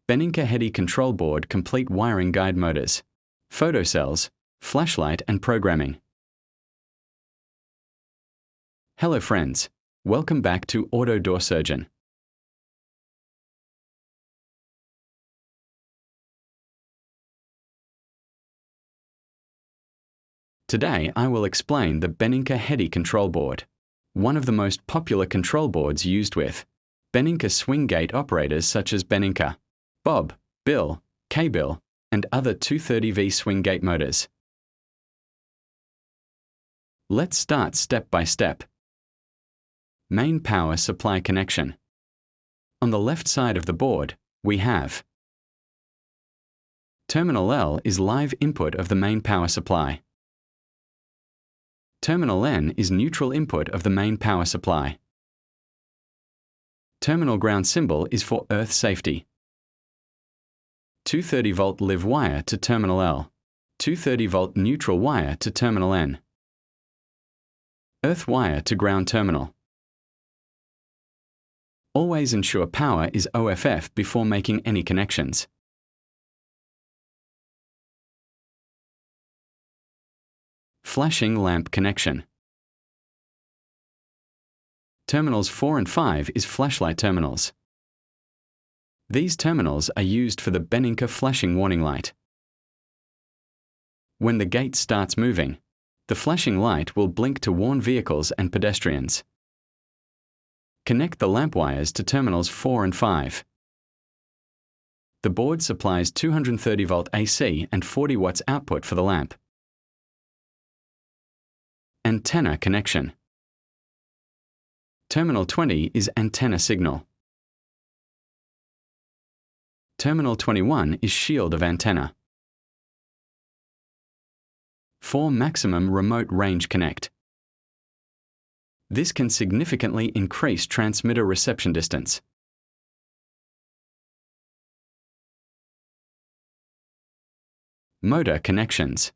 Beninca HEADY Control Board complete wiring guide motors, Photocells, flashlight and programming. Hello friends, welcome back to Auto Door Surgeon. Today I will explain the Beninca HEADY Control Board, one of the most popular control boards used with Beninca swing gate operators such as Beninca, Bob, Bill, K-Bill, and other 230V swing gate motors. Let's start step by step. Main power supply connection. On the left side of the board, we have Terminal L is live input of the main power supply. Terminal N is neutral input of the main power supply. Terminal ground symbol is for earth safety. 230-volt live wire to terminal L. 230-volt neutral wire to terminal N. Earth wire to ground terminal. Always ensure power is OFF before making any connections. Flashing lamp connection. Terminals 4 and 5 is flashlight terminals. These terminals are used for the Beninca flashing warning light. When the gate starts moving, the flashing light will blink to warn vehicles and pedestrians. Connect the lamp wires to terminals 4 and 5. The board supplies 230-volt AC and 40 watts output for the lamp. Antenna connection. Terminal 20 is antenna signal. Terminal 21 is shield of antenna. For maximum remote range connect. This can significantly increase transmitter reception distance. Motor connections.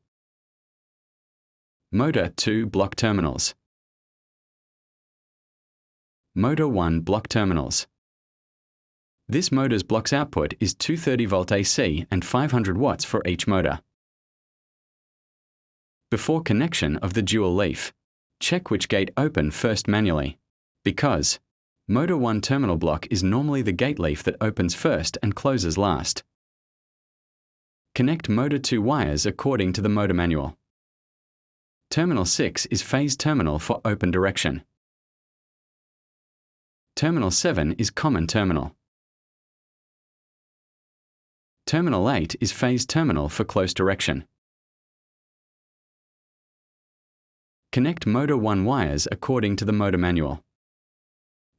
Motor 2 block terminals. Motor 1 block terminals. This motor's block's output is 230-volt AC and 500 watts for each motor. Before connection of the dual leaf, check which gate open first manually, because Motor 1 terminal block is normally the gate leaf that opens first and closes last. Connect Motor 2 wires according to the motor manual. Terminal 6 is phase terminal for open direction. Terminal 7 is common terminal. Terminal 8 is phase terminal for close direction. Connect Motor 1 wires according to the motor manual.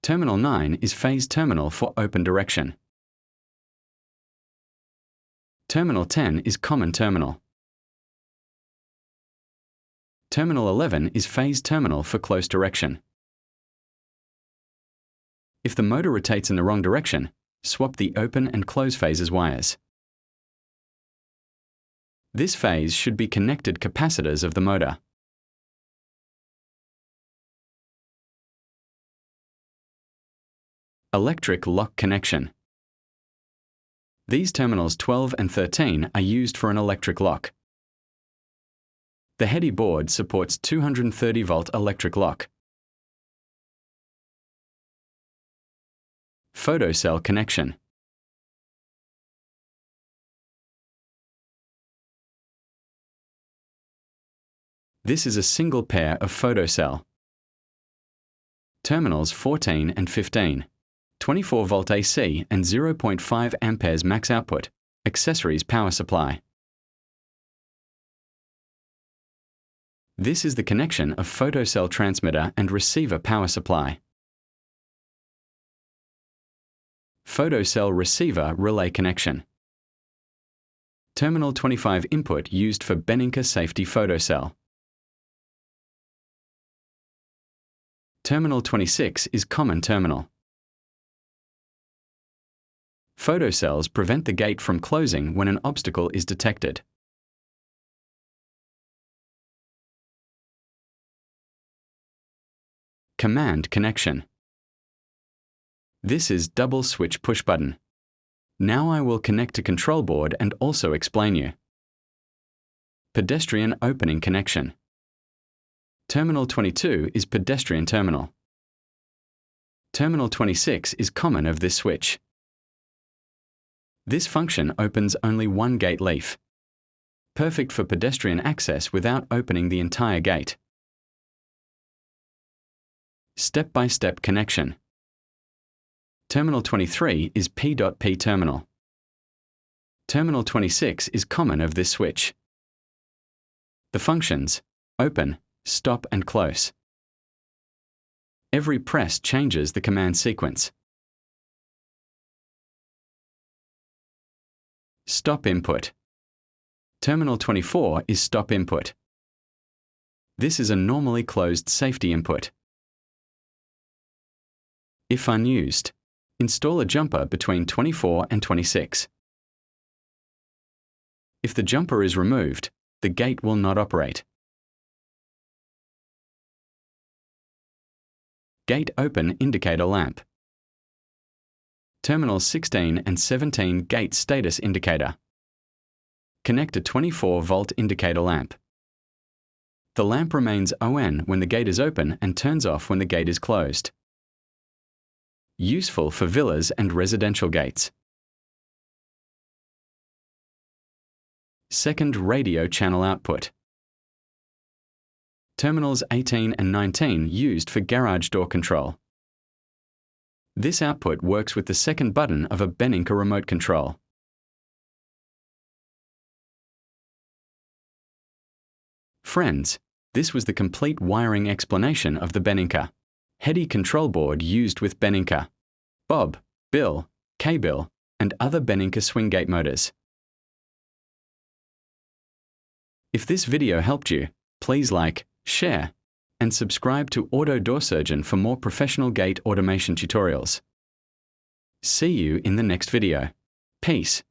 Terminal 9 is phase terminal for open direction. Terminal 10 is common terminal. Terminal 11 is phase terminal for close direction. If the motor rotates in the wrong direction, swap the open and close phases wires. This phase should be connected capacitors of the motor. Electric lock connection. These terminals 12 and 13 are used for an electric lock. The HEADY board supports 230-volt electric lock. Photocell connection. This is a single pair of photocell. Terminals 14 and 15. 24-volt AC and 0.5 amperes max output. Accessories power supply. This is the connection of photocell transmitter and receiver power supply. Photocell receiver relay connection. Terminal 25 input used for Beninca safety photocell. Terminal 26 is common terminal. Photocells prevent the gate from closing when an obstacle is detected. Command connection. This is double switch push button. Now I will connect to control board and also explain you. Pedestrian opening connection. Terminal 22 is pedestrian terminal. Terminal 26 is common of this switch. This function opens only one gate leaf. Perfect for pedestrian access without opening the entire gate. Step-by-step connection. Terminal 23 is P.P terminal. Terminal 26 is common of this switch. The functions: open, stop and close. Every press changes the command sequence. Stop input. Terminal 24 is stop input. This is a normally closed safety input. If unused, install a jumper between 24 and 26. If the jumper is removed, the gate will not operate. Gate open indicator lamp. Terminals 16 and 17 gate status indicator. Connect a 24-volt indicator lamp. The lamp remains ON when the gate is open and turns off when the gate is closed. Useful for villas and residential gates. Second radio channel output. Terminals 18 and 19 used for garage door control. This output works with the second button of a Beninca remote control. Friends, this was the complete wiring explanation of the Beninca HEADY Control Board used with Beninca, Bob, Bill, K-Bill, and other Beninca swing gate motors. If this video helped you, please like, share, and subscribe to Auto Door Surgeon for more professional gate automation tutorials. See you in the next video. Peace.